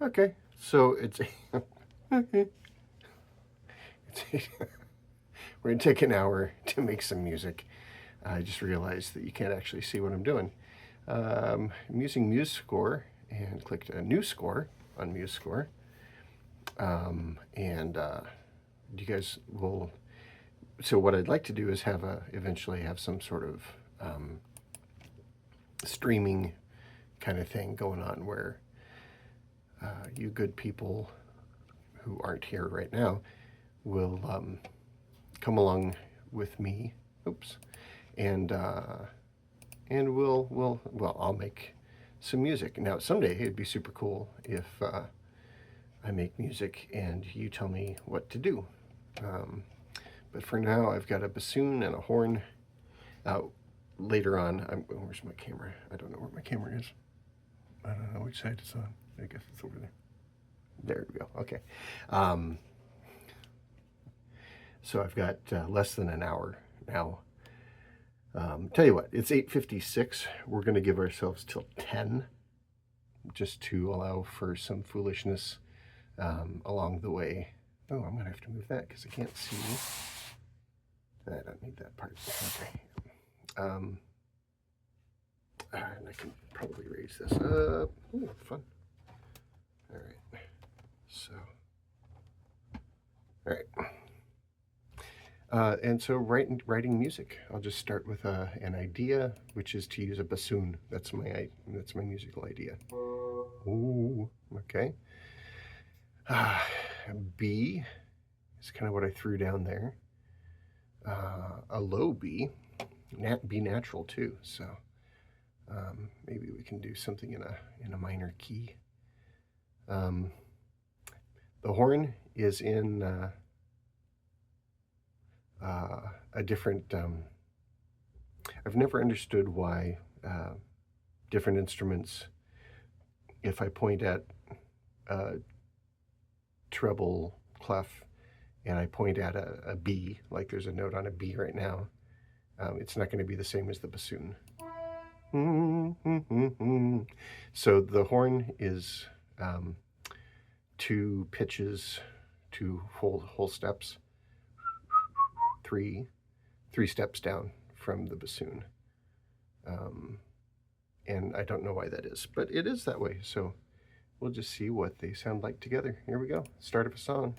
Okay, so it's we're gonna take an hour to make some music. I just realized that you can't actually see what I'm doing. I'm using MuseScore and clicked a new score on MuseScore. And you guys will. So what I'd like to do is eventually have some sort of streaming kind of thing going on where you good people who aren't here right now will come along with me. Oops, and well, I'll make some music. Now someday it'd be super cool if I make music and you tell me what to do. But for now, I've got a bassoon and a horn. Later on, where's my camera? I don't know where my camera is. I don't know which side it's on. I guess it's over there. There we go. Okay. So I've got less than an hour now. Tell you what, it's 8:56. We're going to give ourselves till 10, just to allow for some foolishness along the way. Oh, I'm going to have to move that because I can't see. I don't need that part. Okay. And I can probably raise this up. Ooh, fun. All right. So, all right. And so writing music, I'll just start with an idea, which is to use a bassoon. That's my musical idea. Ooh, okay. B is kind of what I threw down there. A low B, B natural too. So maybe we can do something in a minor key. The horn is in a different. I've never understood why different instruments, if I point at treble clef and I point at a B, like there's a note on a B right now, it's not going to be the same as the bassoon. So the horn is two pitches, two whole steps, three steps down from the bassoon. And I don't know why that is, but it is that way. So we'll just see what they sound like together. Here we go. Start of a song.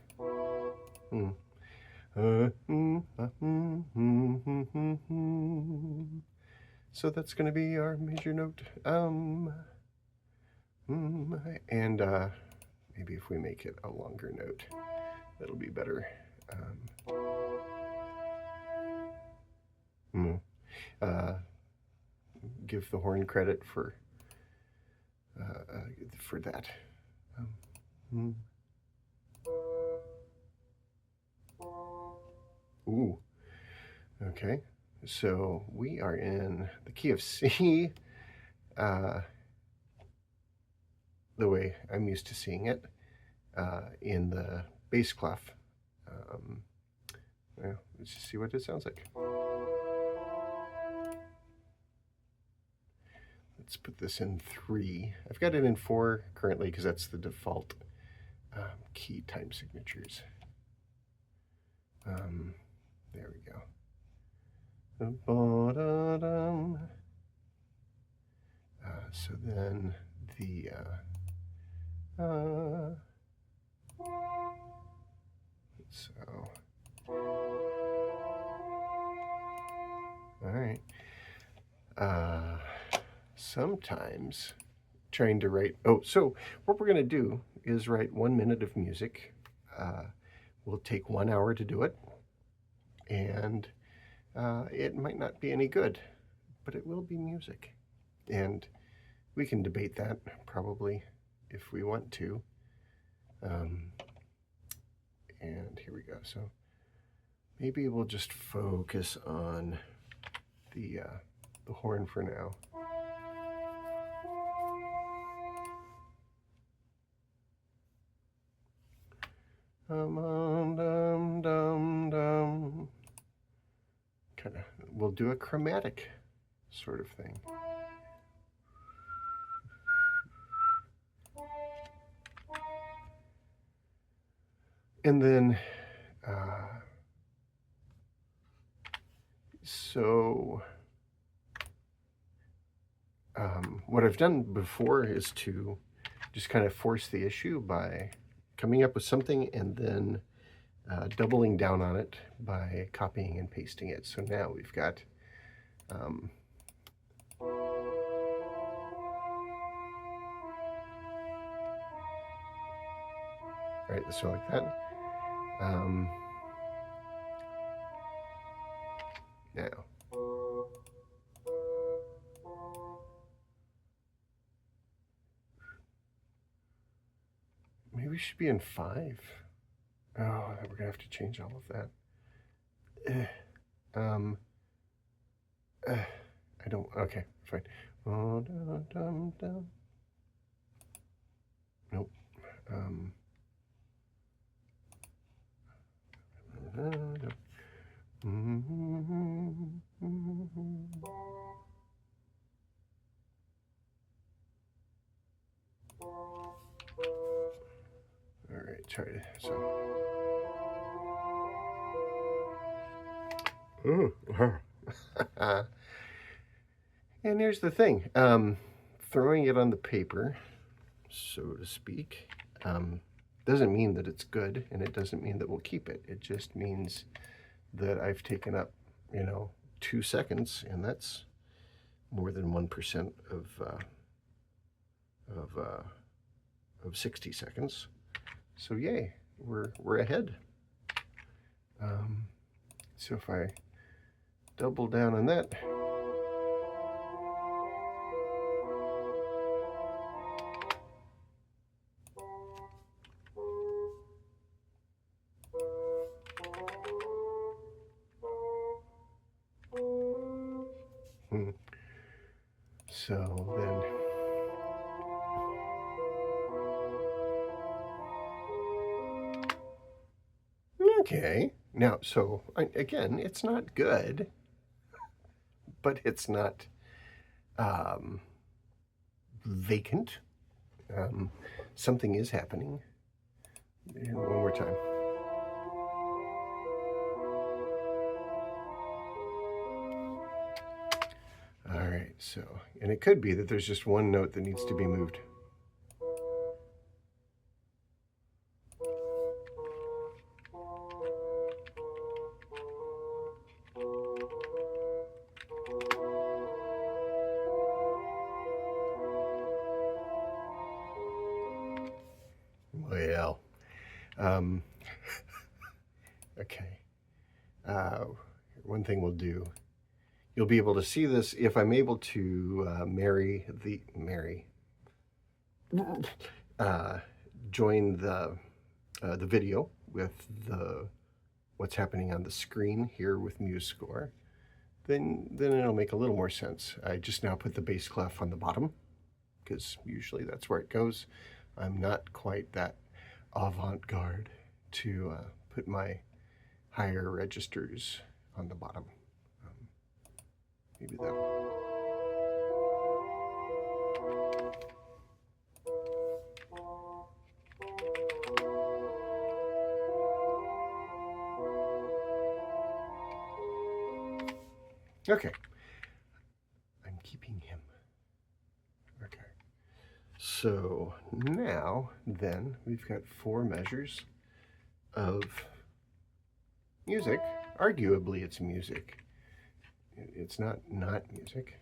So that's going to be our major note. And maybe if we make it a longer note, that'll be better. Give the horn credit for that. Ooh. Okay. So we are in the key of C, the way I'm used to seeing it, in the bass clef. Well, let's just see what it sounds like. Let's put this in 3. I've got it in 4 currently because that's the default key time signatures. There we go. So then the all right. Sometimes trying to write. Oh, so what we're going to do is write 1 minute of music. We'll take 1 hour to do it, and it might not be any good, but it will be music, and we can debate that probably if we want to. And here we go. So maybe we'll just focus on the horn for now. Kind of, we'll do a chromatic sort of thing. And then, so what I've done before is to just kind of force the issue by coming up with something and then doubling down on it by copying and pasting it. So now we've got right, so like that. Now, maybe we should be in 5. Oh, we're gonna have to change all of that. I don't. Okay, fine. Oh, dun, dun, dun. Nope. All right, try it. So. And here's the thing. Throwing it on the paper, so to speak, doesn't mean that it's good, and it doesn't mean that we'll keep it. It just means that I've taken up, 2 seconds, and that's more than 1% of 60 seconds. So yay, we're ahead. So if I double down on that. So then, okay. Now, so again, it's not good, but it's not vacant. Something is happening. And one more time. All right, so, and it could be that there's just one note that needs to be moved. Well, okay. One thing we'll do, you'll be able to see this if I'm able to join the video with what's happening on the screen here with MuseScore, then it'll make a little more sense. I just now put the bass clef on the bottom because usually that's where it goes. I'm not quite that avant-garde to put my higher registers on the bottom. Maybe that. Okay. I'm keeping him. Okay. So now, then, we've got 4 measures of music. Arguably, it's music. It's not music.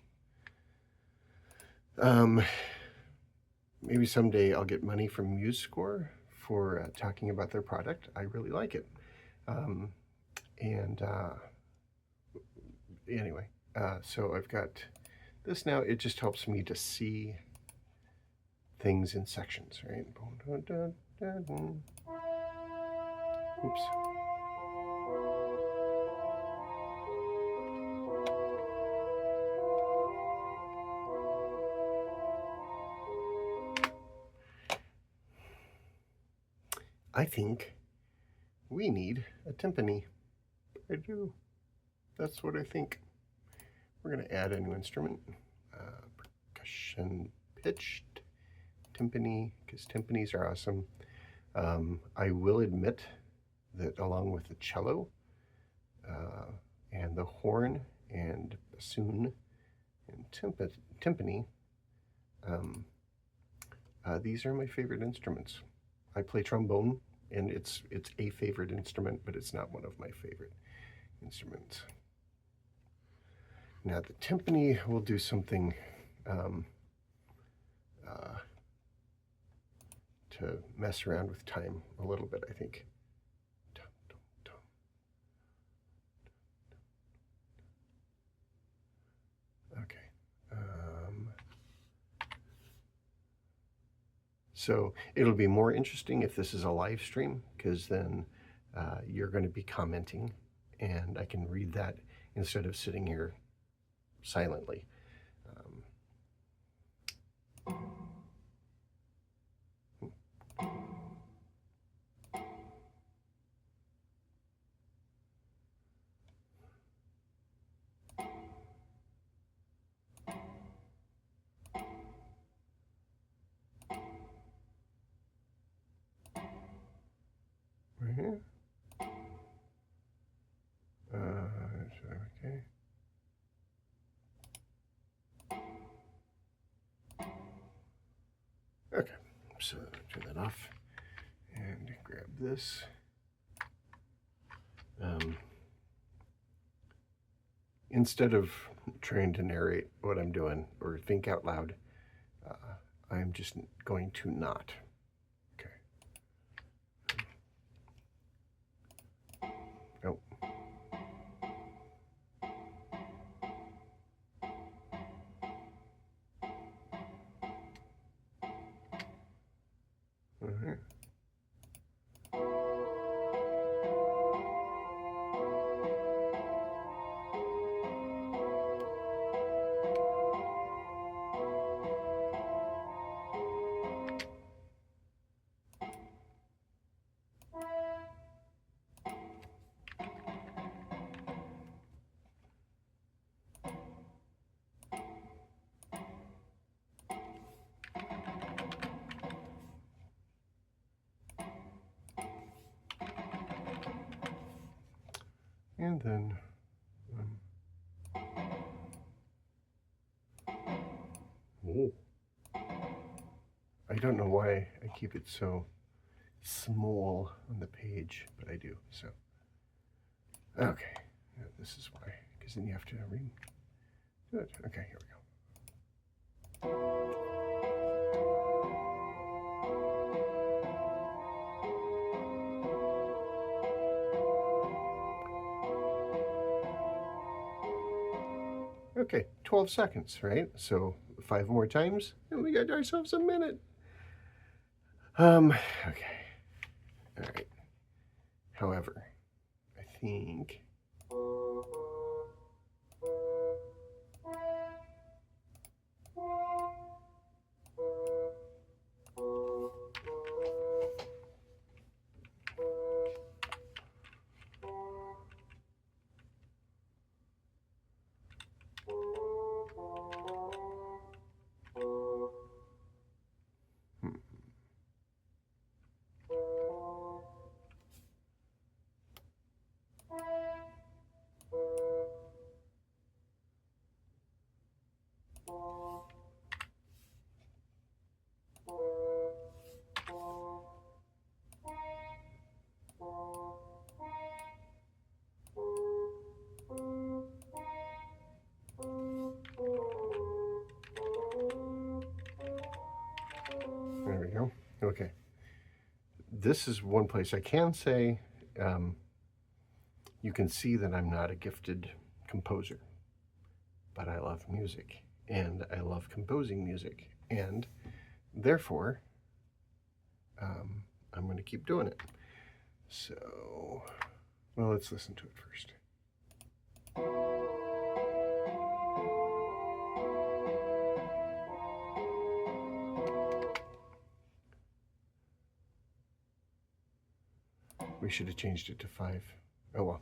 Maybe someday I'll get money from MuseScore for talking about their product. I really like it. Anyway, so I've got this now. It just helps me to see things in sections, right? Oops. I think we need a timpani. I do. That's what I think. We're going to add a new instrument, percussion pitched timpani, because timpanis are awesome. I will admit that, along with the cello and the horn and bassoon and timpani, these are my favorite instruments. I play trombone, and it's a favorite instrument, but it's not one of my favorite instruments. Now the timpani will do something to mess around with time a little bit, I think. Okay. So it'll be more interesting if this is a live stream, because then you're going to be commenting, and I can read that instead of sitting here silently. Right here. Okay. Okay, so turn that off and grab this. Instead of trying to narrate what I'm doing or think out loud, I'm just going to not. Okay. Nope. Right. And then oh, I don't know why I keep it so small on the page, but I do. So okay, yeah, this is why, because then you have to read. Good. Okay, here we go. Okay, 12 seconds, right? So 5 more times, and we got ourselves a minute. Okay. All right. However, I think there we go. Okay. This is one place I can say you can see that I'm not a gifted composer, but I love music and I love composing music, and therefore I'm going to keep doing it. So, well, let's listen to it first. We should have changed it to 5. Oh well.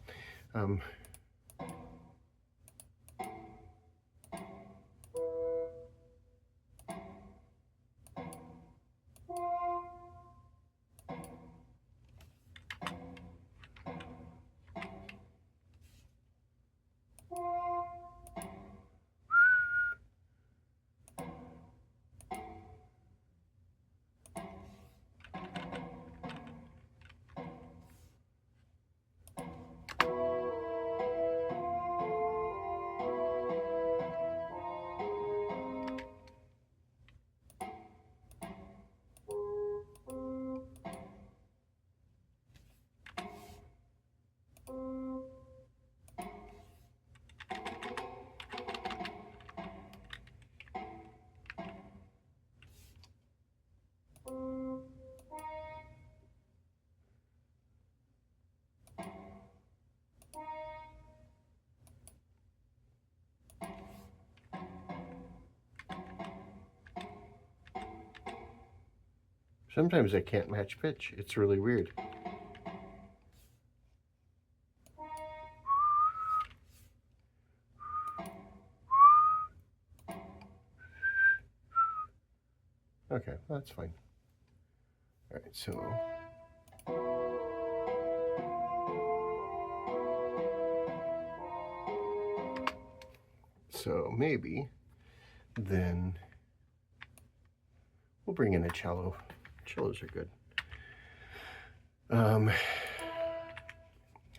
Sometimes I can't match pitch. It's really weird. Okay, that's fine. All right, so maybe then we'll bring in a cello. Cellos are good. All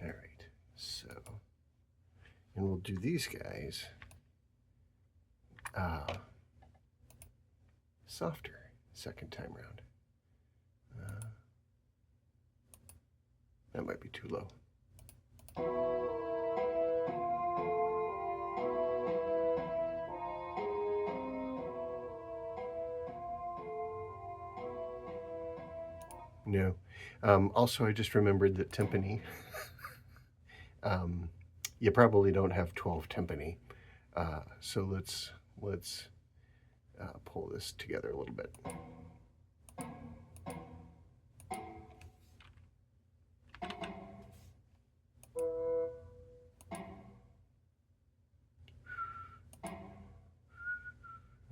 right, so, and we'll do these guys softer second time round. That might be too low. No. Also, I just remembered that timpani, you probably don't have 12 timpani. So let's pull this together a little bit.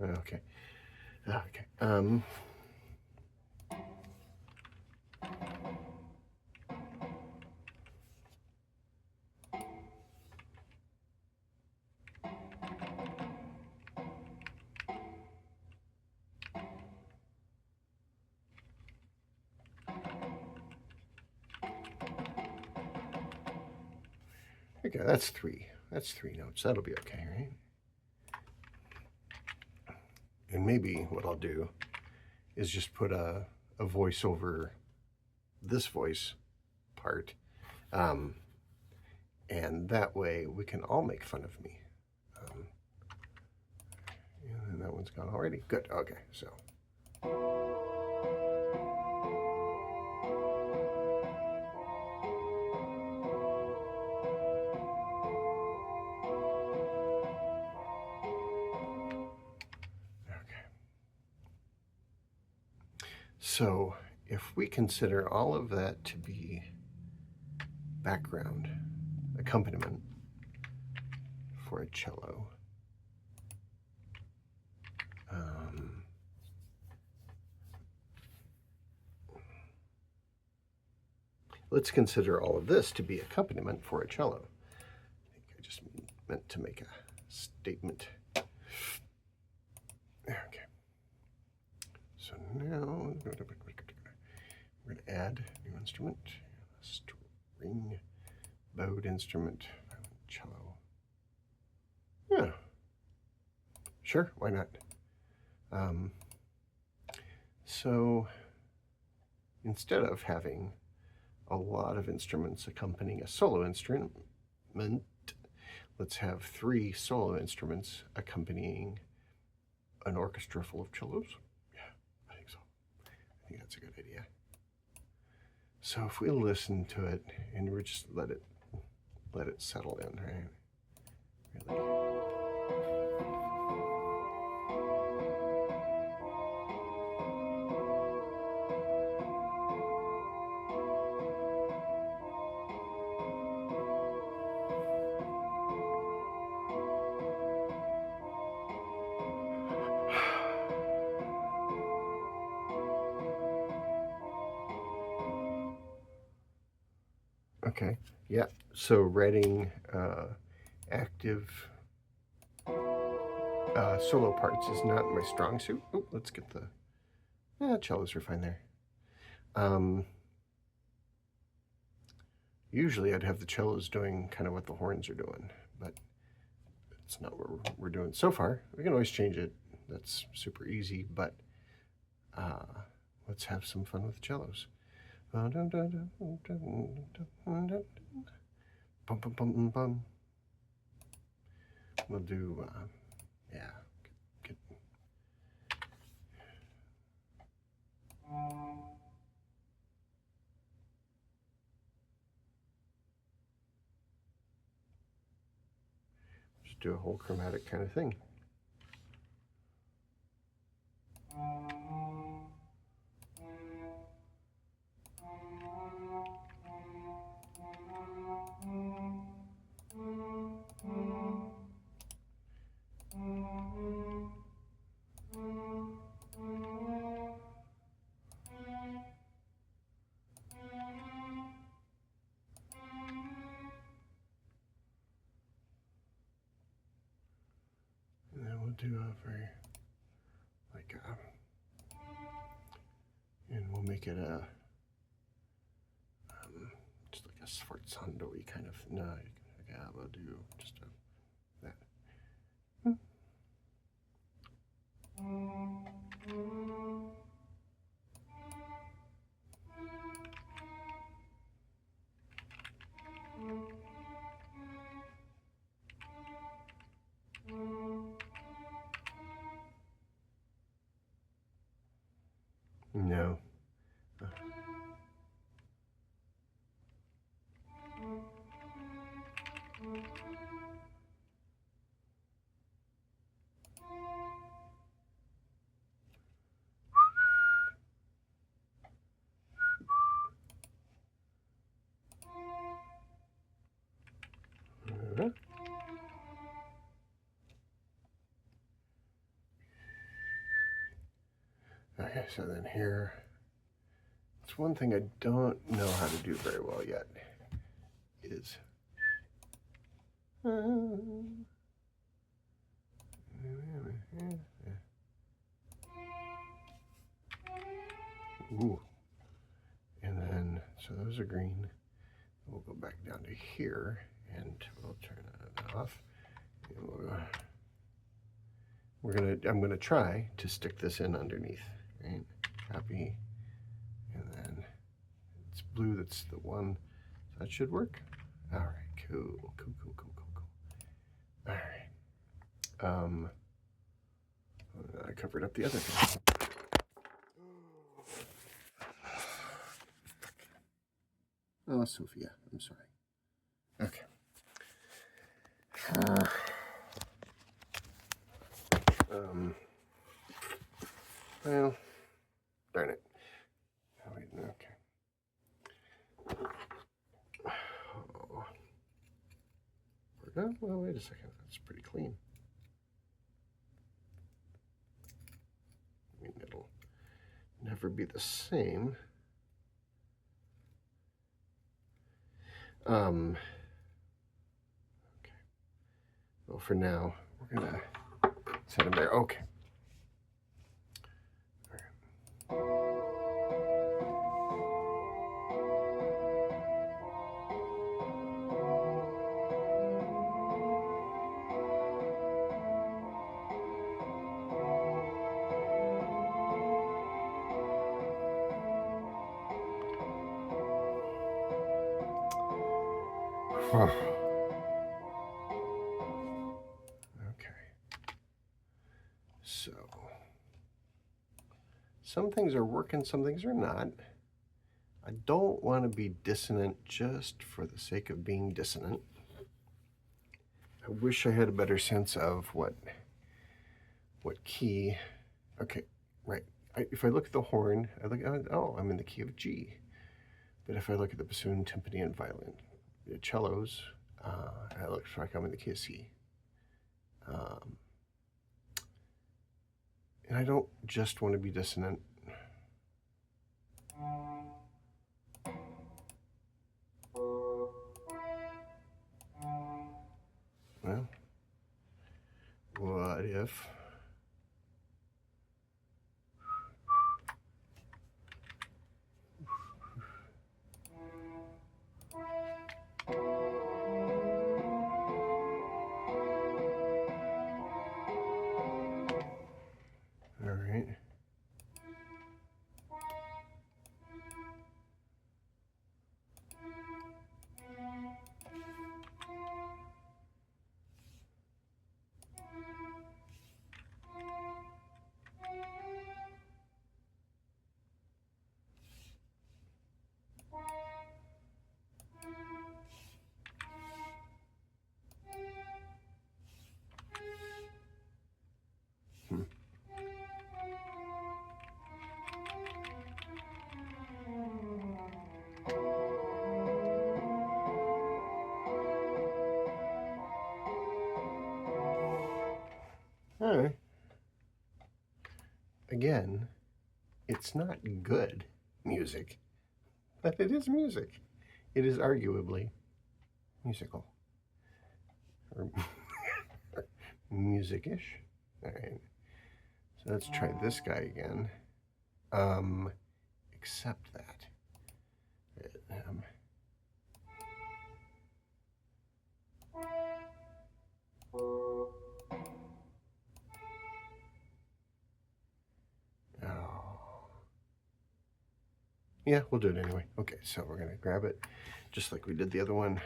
Okay. Okay. Okay, that's three. That's three notes. That'll be okay, right? And maybe what I'll do is just put a voice over this voice part. And that way we can all make fun of me. And that one's gone already. Good. Okay, so. So if we consider all of that to be background accompaniment for a cello, let's consider all of this to be accompaniment for a cello. I think I just meant to make a statement. Okay. So now we're going to add a new instrument, a string bowed instrument, cello. Yeah, sure, why not? So instead of having a lot of instruments accompanying a solo instrument, let's have 3 solo instruments accompanying an orchestra full of cellos. Yeah, I think so. I think that's a good idea. So if we listen to it and we just let it settle in, right? Really. Okay, yeah, so writing active solo parts is not my strong suit. Oh, let's get the cellos are fine there. Usually I'd have the cellos doing kind of what the horns are doing, but it's not what we're doing so far. We can always change it. That's super easy, but let's have some fun with the cellos. Bum, bum, bum, bum. We'll do, yeah, good. Just do a whole chromatic kind of thing. very like and we'll make it a just like a sforzando-y kind of, no, yeah, we'll do just that. No. Okay, so then here, it's one thing I don't know how to do very well yet, is ooh, and then, so those are green. We'll go back down to here, and we'll turn that off. And I'm gonna try to stick this in underneath, right? Copy, and then it's blue. That's the one. So that should work. All right, cool. All right. I covered up the other thing. Oh, Sophia, I'm sorry. Okay. Well, darn it. Oh, wait, okay. Oh, well, wait a second. That's pretty clean. I mean, it'll never be the same. Okay. Well, for now, we're gonna set them there. Okay. Okay. So, some things are working, some things are not. I don't want to be dissonant just for the sake of being dissonant. I wish I had a better sense of what key. Okay, right. If I look at the horn, I look at, oh, I'm in the key of G. But if I look at the bassoon, timpani, and violin, the cellos, it looks like I'm in the key of C. And I don't just want to be dissonant. Well, what if all right. All right. Again, it's not good music, but it is music. It is arguably musical. Or music-ish. All right. So let's try this guy again. Accept that. Oh. Yeah, we'll do it anyway. Okay, so we're going to grab it just like we did the other one.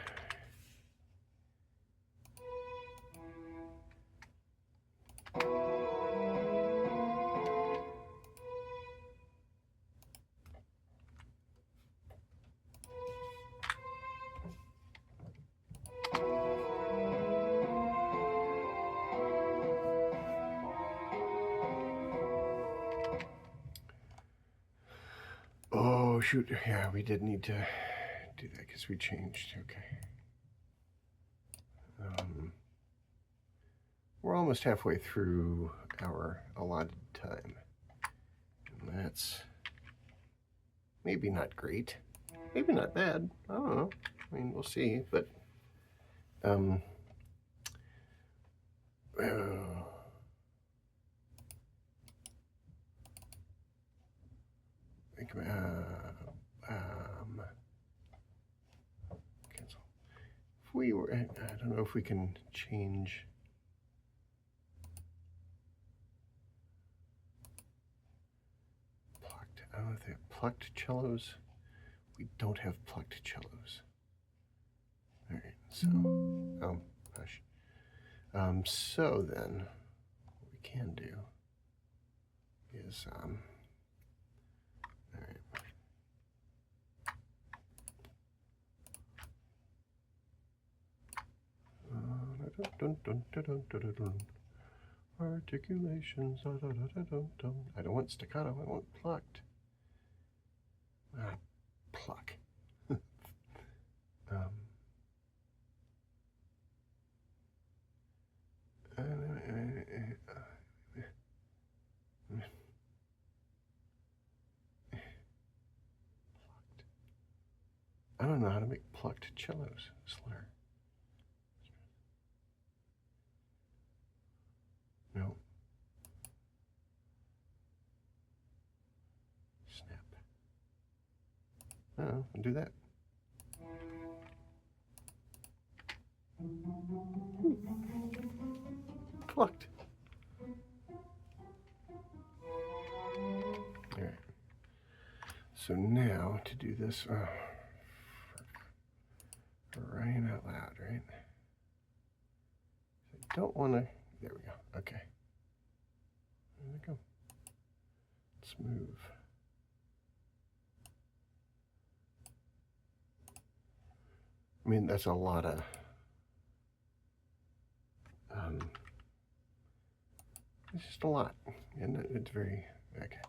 Oh, shoot. Yeah, we did need to do that because we changed. Okay. We're almost halfway through our allotted time. And that's maybe not great. Maybe not bad. I don't know. I mean, we'll see. But, cancel. If we were, I don't know if we can change. Plucked. I don't know if they have plucked cellos. We don't have plucked cellos. All right. So, oh, gosh. So then, what we can do is, all right. Articulations. I don't want staccato. I want plucked. Pluck. I don't know how to make plucked cellos. Slur. No. Snap. Oh, I'll do that. Plucked. All right. So now to do this, for crying out loud, right? I don't want to. There we go. Okay. There we go. Let's move. I mean, that's a lot of. It's just a lot, and it's very okay.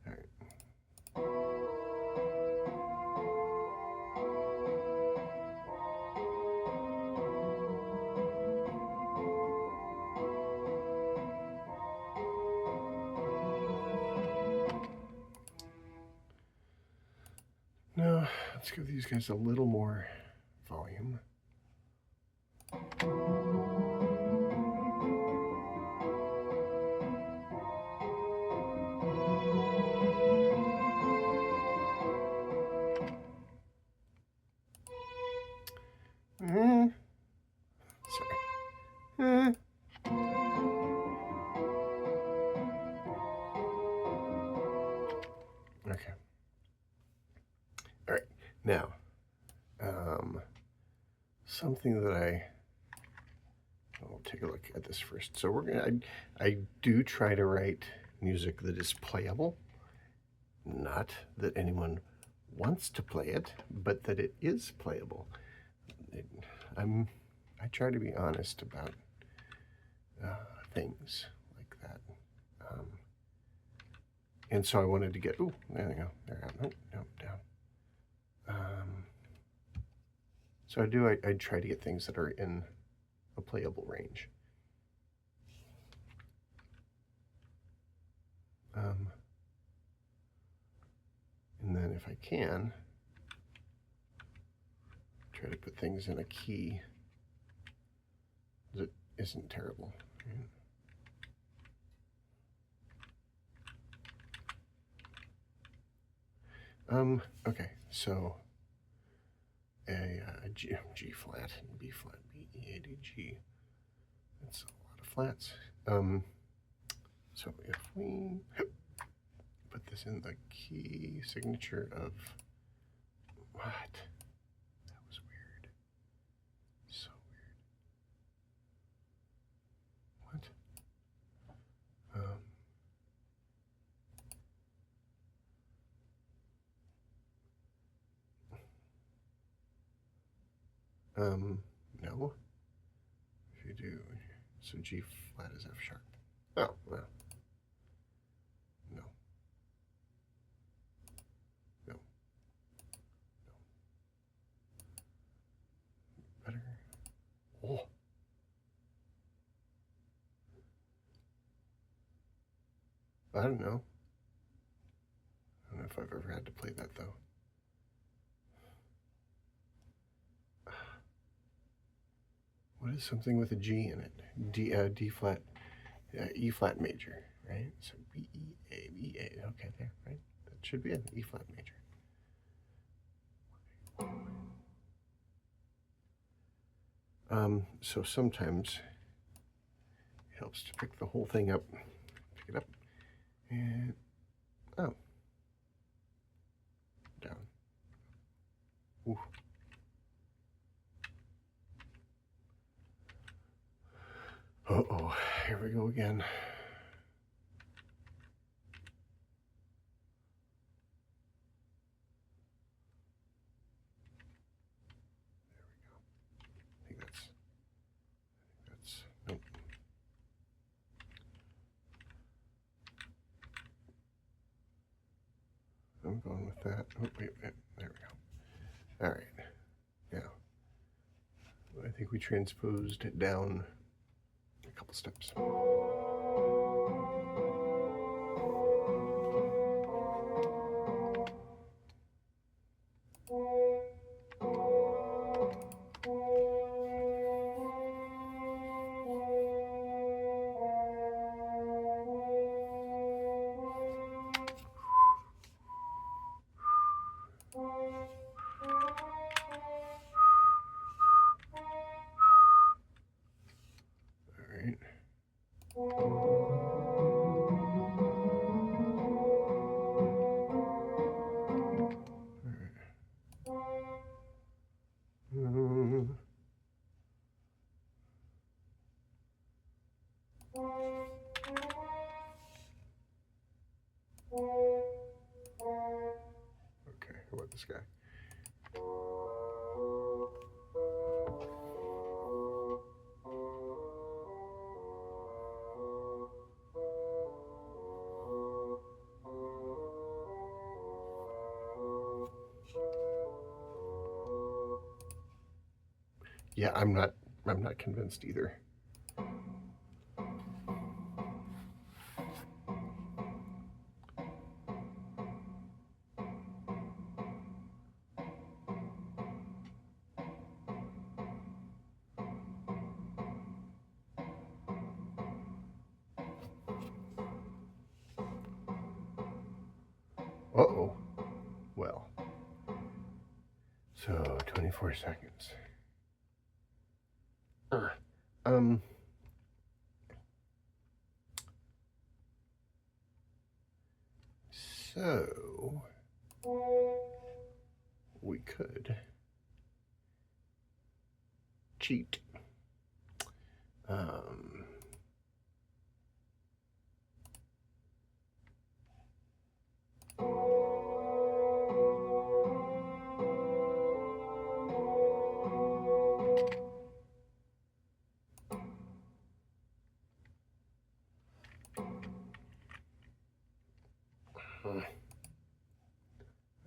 All right. Now, let's give these guys a little more volume. Sorry. Okay. All right. Now, something that I'll take a look at this first. So we're gonna. I do try to write music that is playable. Not that anyone wants to play it, but that it is playable. I try to be honest about things like that. And so I wanted to get, ooh, there we go. There, nope, down. So I try to get things that are in a playable range. And then if I can, try to put things in a key that isn't terrible. Right? Okay, so a G flat, B flat, B, E, A, D, G. That's a lot of flats. So if we put this in the key signature of what? That was weird. So weird. What? No. If you do, so G flat is F sharp. Oh, well. No. No. No. Better. Oh. I don't know. I don't know if I've ever had to play that though. What is something with a G in it? D flat, E flat major, right? So B E A B A. Okay, there, right? That should be an E flat major. So sometimes it helps to pick the whole thing up, pick it up, and oh, down. Ooh. Uh-oh, here we go again. There we go. I think that's, nope. I'm going with that. Oh, wait, there we go. All right, now, I think we transposed it down a couple steps. Okay, how about this guy? Yeah, I'm not convinced either. Uh-oh. Well, so 24 seconds. So we could cheat.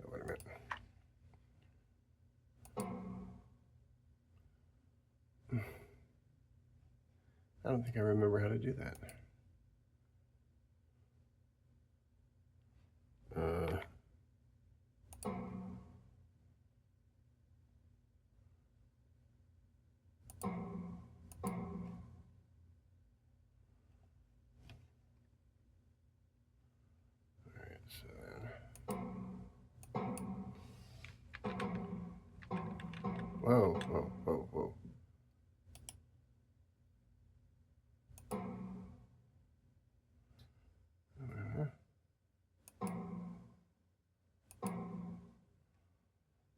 Wait a minute. I don't think I remember how to do that. All right, so then. Whoa, whoa, whoa, whoa.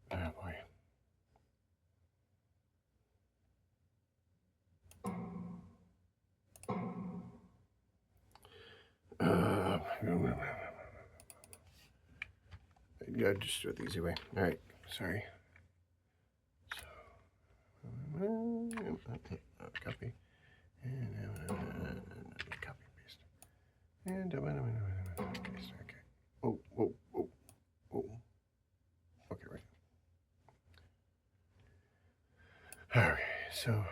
Oh boy. Yeah, just do it the easy way. All right, sorry. So, copy and copy paste and paste. Okay. Oh, whoa, whoa, whoa. Okay, right. Okay, so.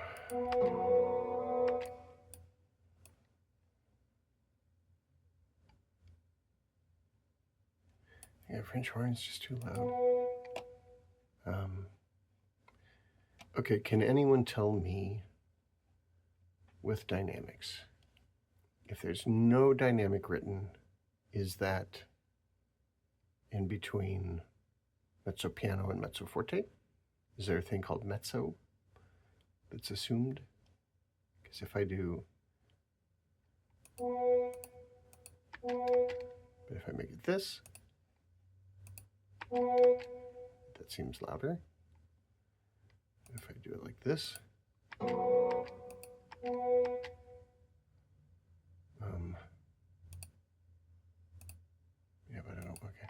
Yeah, French horn's just too loud. Okay, can anyone tell me with dynamics, if there's no dynamic written, is that in between mezzo piano and mezzo forte? Is there a thing called mezzo that's assumed? Because if I do, but if I make it this, that seems louder. If I do it like this, yeah, but I don't, okay.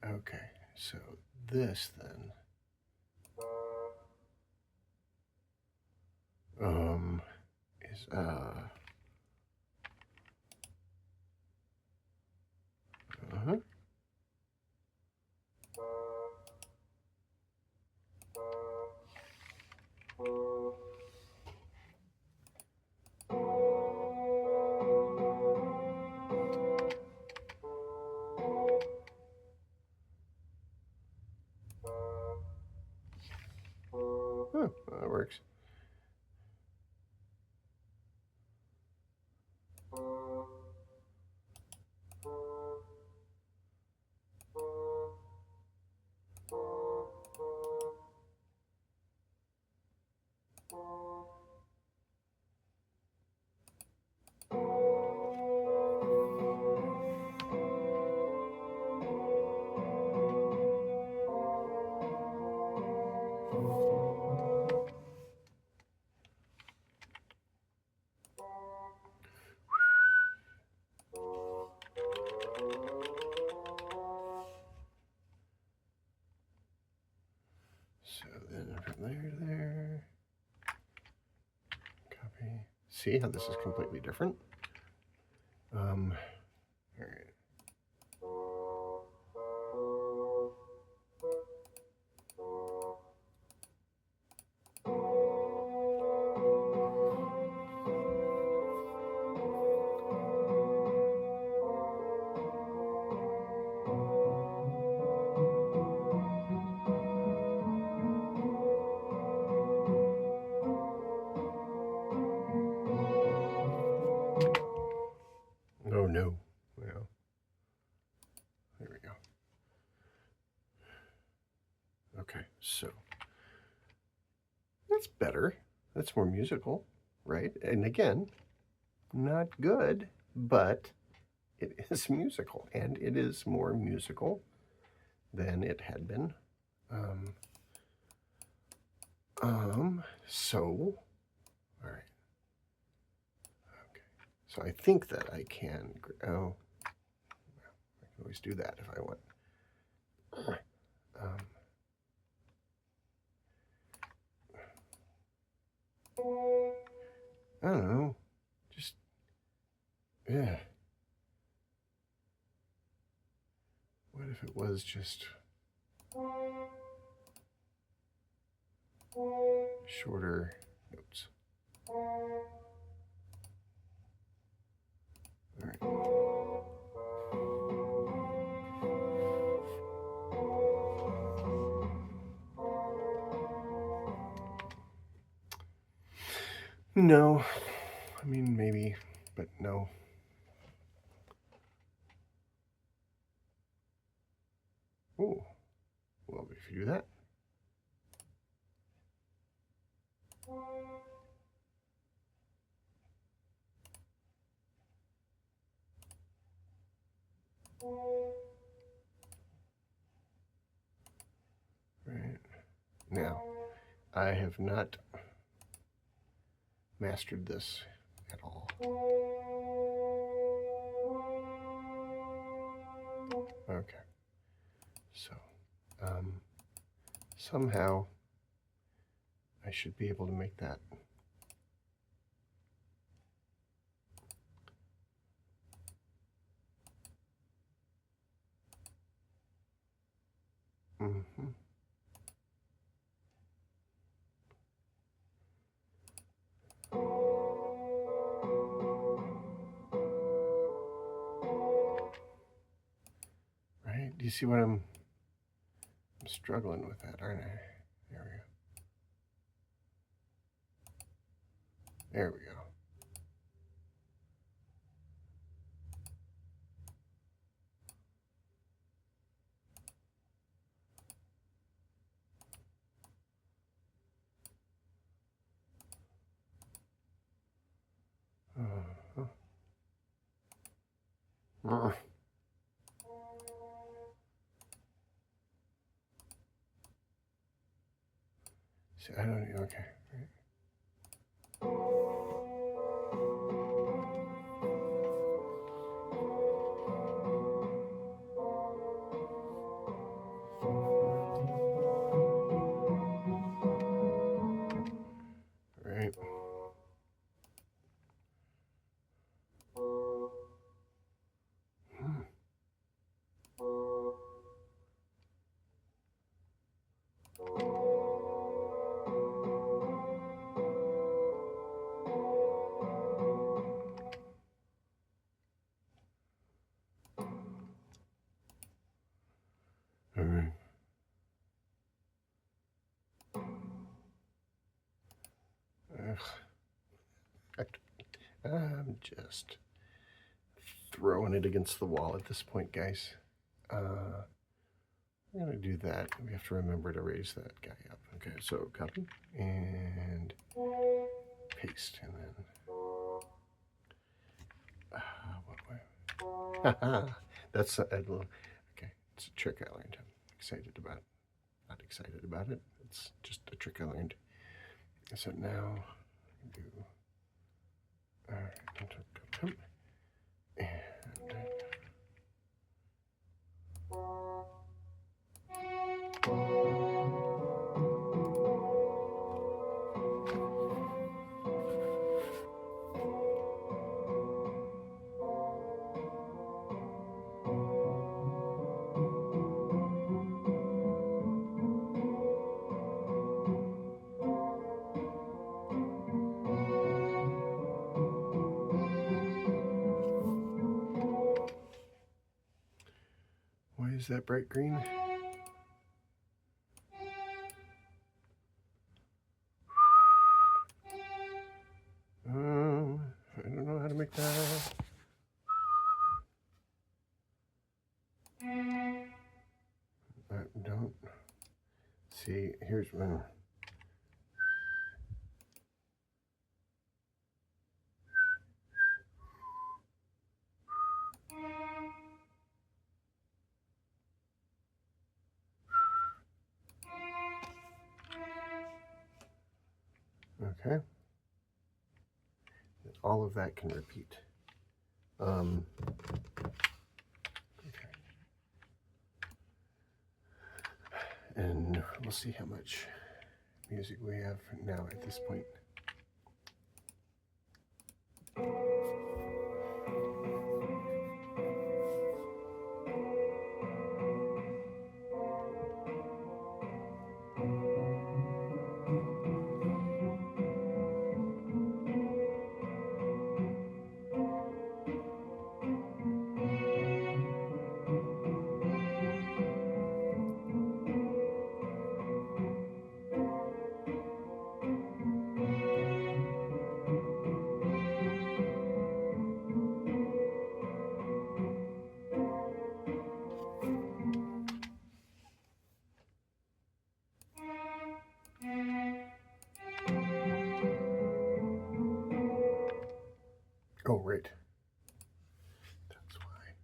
Okay, so this then, is, oh, that works. So then from there to there, copy. See how this is completely different? All right. Oh no. Well, there we go. Okay, so that's better. That's more musical, right? And again, not good, but it is musical, and it is more musical than it had been. So, all right. Okay. So I think that I can, oh, I can always do that if I want. I don't know. Just, yeah. What if it was just shorter notes? All right. No. I mean, maybe, but no. Oh, well, if you do that. Right. Now, I have not mastered this at all. Okay. So, somehow I should be able to make that. Mm-hmm. Right? Do you see what I'm struggling with that, aren't I? There we go. There we go. Uh-huh. See, I don't. Okay. Right. Hmm. All right. I'm just throwing it against the wall at this point, guys. We're going to do that. We have to remember to raise that guy up. Okay, so copy and paste. And then. What way? That's a little. Okay, it's a trick I learned. I'm excited about it. Not excited about it. It's just a trick I learned. So now do. All right. And. Why is that bright green? I don't know how to make that. Don't see. Here's one. Okay. All of that can repeat. Okay. And we'll see how much music we have now at this point. Oh, right. That's why.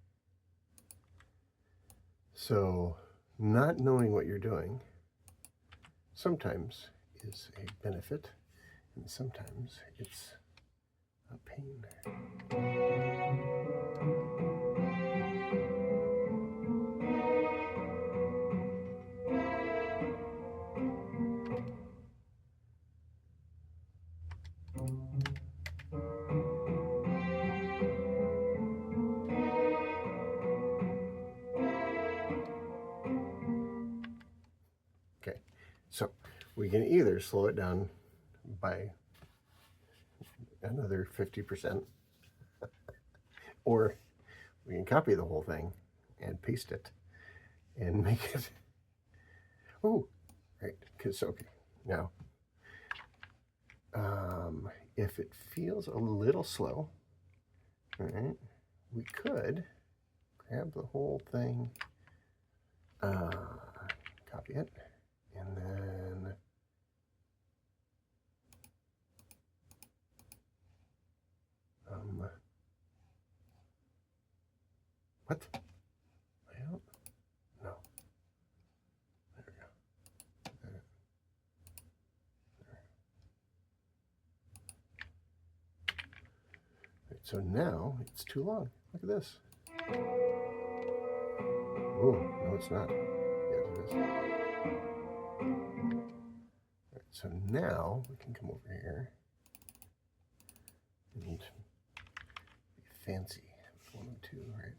So, not knowing what you're doing sometimes is a benefit, and sometimes it's a pain. Okay, so we can either slow it down by another 50%, or we can copy the whole thing and paste it and make it. Oh, right, because okay, now if it feels a little slow, all right, we could grab the whole thing, copy it, and then what? Well, no. There we go. There. Right, so now it's too long. Look at this. Oh, no, it's not. Yes, it is. Right, so now we can come over here and be fancy with 1 and 2, right?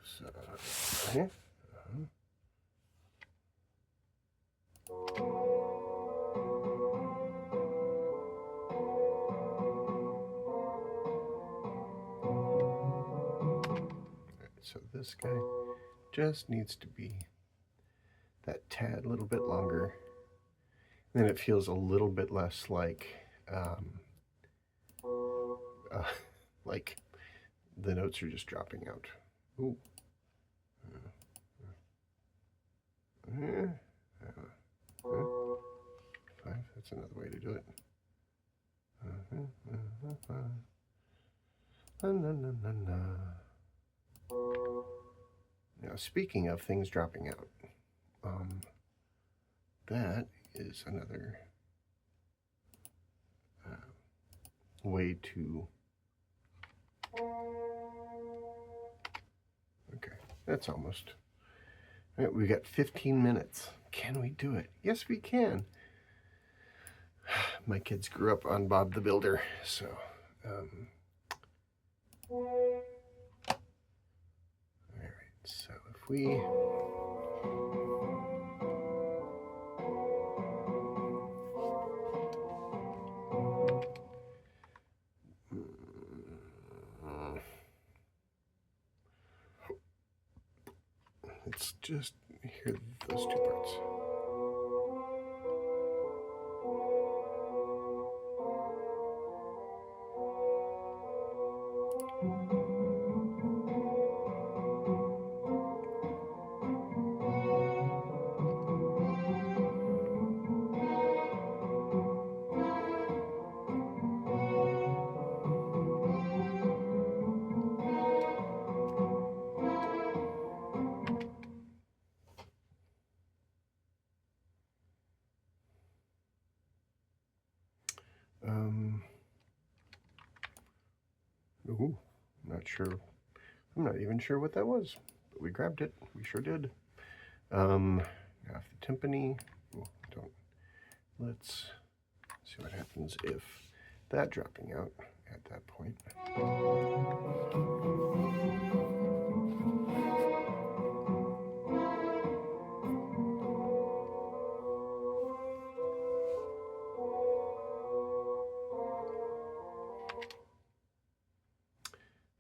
So, okay. So this guy just needs to be that tad little bit longer. Then it feels a little bit less like the notes are just dropping out. Ooh. Five, that's another way to do it. Now, speaking of things dropping out, that is another way to. Okay, that's almost. Right, we got 15 minutes. Can we do it? Yes, we can. My kids grew up on Bob the Builder, so. All right, so if we. Let's just hear those 2 parts. Ooh, not sure. I'm not even sure what that was, but we grabbed it. We sure did. Now if the timpani, don't. Let's see what happens if that dropping out at that point.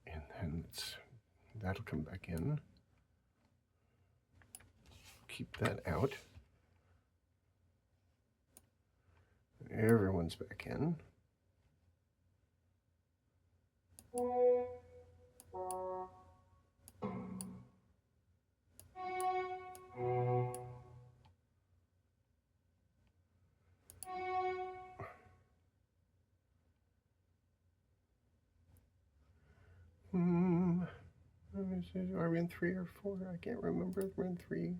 And then that'll come back in. Keep that out. Everyone's back in. Are we in 3 or 4? I can't remember. We're in 3.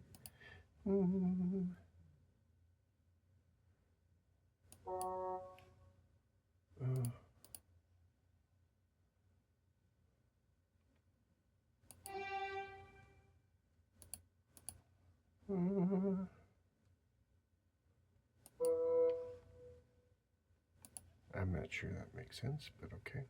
I'm not sure that makes sense, but okay.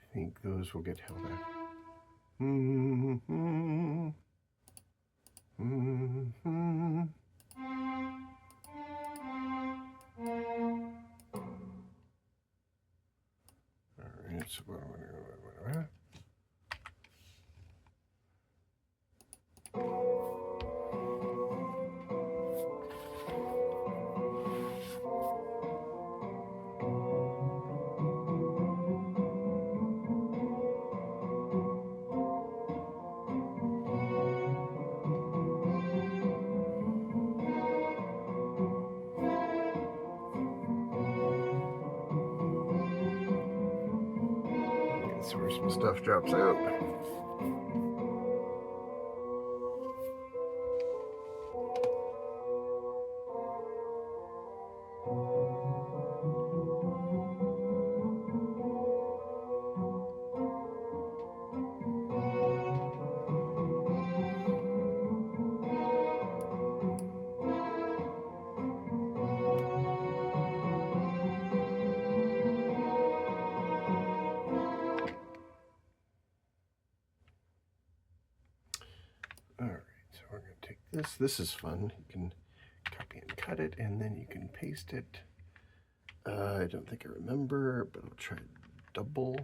I think those will get held out. All right, so that's where some stuff drops out. Alright, so we're going to take this. This is fun. You can copy and cut it, and then you can paste it. I don't think I remember, but I'll try double.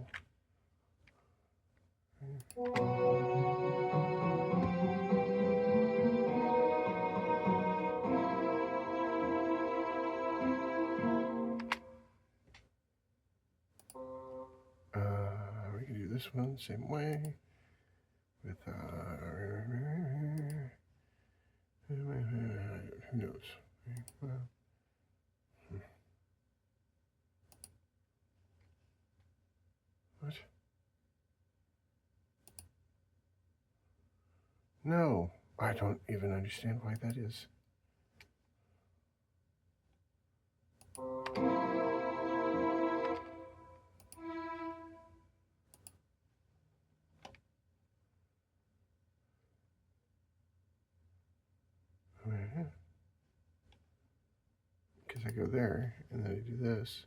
We can do this one same way with who knows? What? No, I don't even understand why that is. Because I go there, and then I do this,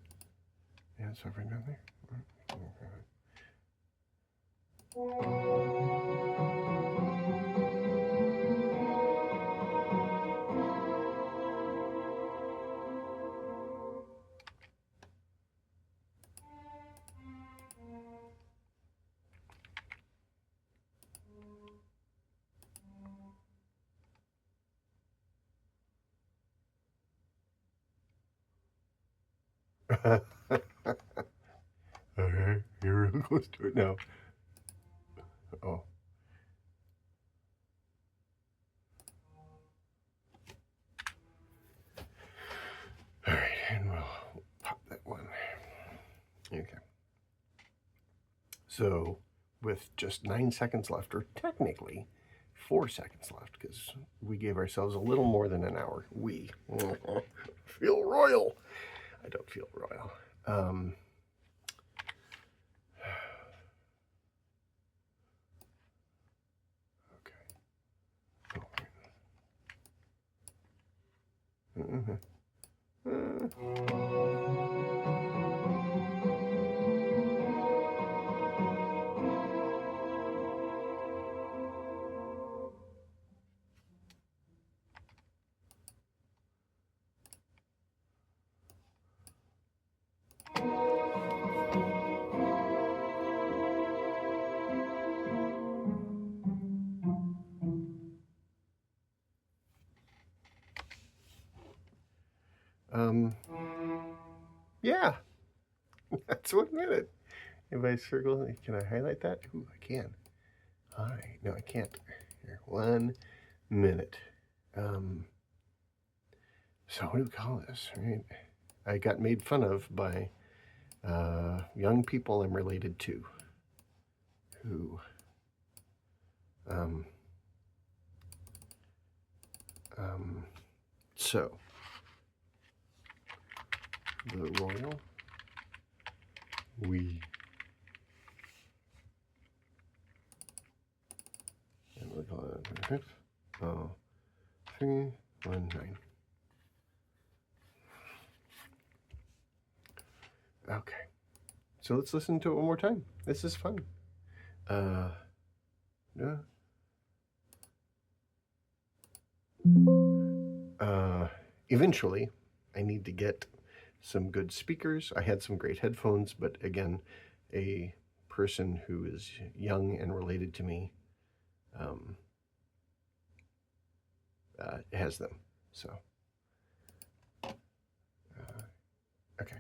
and it's over down there. Okay, you're real close to it now. Oh. All right, and we'll pop that one. Okay. So, with just 9 seconds left, or technically 4 seconds left, because we gave ourselves a little more than an hour. We feel royal. I don't feel royal. Um, yeah, that's 1 minute. If I circle, can I highlight that? Ooh, I can. All right, no, I can't. Here, 1 minute. Um, so what do we call this? Right? I got made fun of by young people I'm related to, who um, so the royal we, and we'll call it 319. Okay, so let's listen to it one more time. This is fun. Yeah. Eventually, I need to get some good speakers. I had some great headphones, but again, a person who is young and related to me has them. So, okay.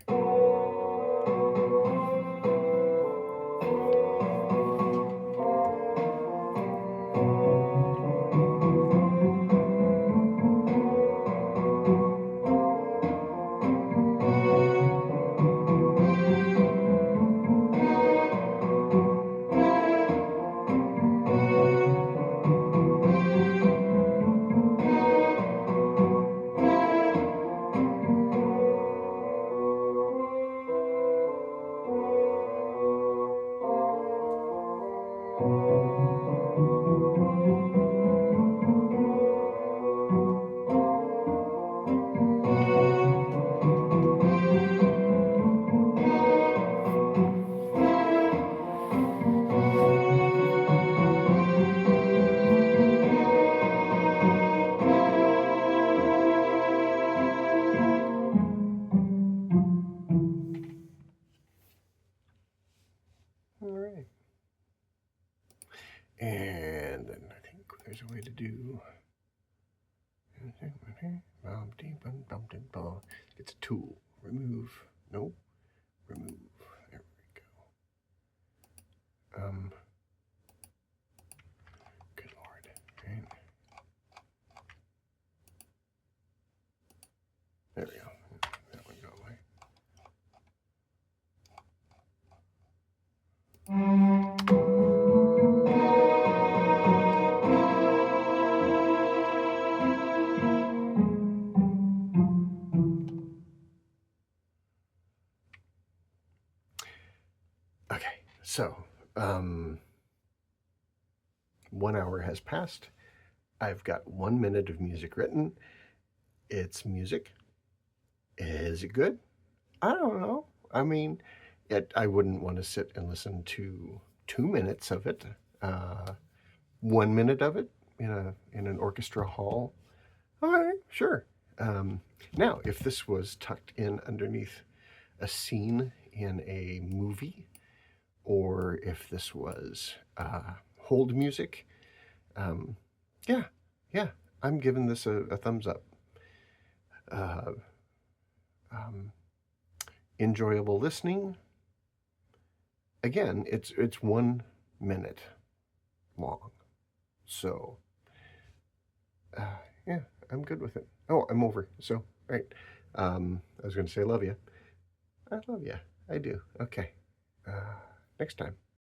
All right. And then I think there's a way to do. It's a tool. Remove. Nope. Remove. There we go. Good Lord. Right. There we go. That one go away. Okay, so 1 hour has passed. I've got 1 minute of music written. It's music. Is it good? I don't know. I mean, I wouldn't want to sit and listen to 2 minutes of it. 1 minute of it in an orchestra hall. All right, sure. Now, if this was tucked in underneath a scene in a movie, or if this was hold music, yeah, I'm giving this a thumbs up. Enjoyable listening. Again, it's 1 minute long, so yeah, I'm good with it. Oh, I'm over. So, right. I was going to say love you. I love you. I do. Okay. Next time.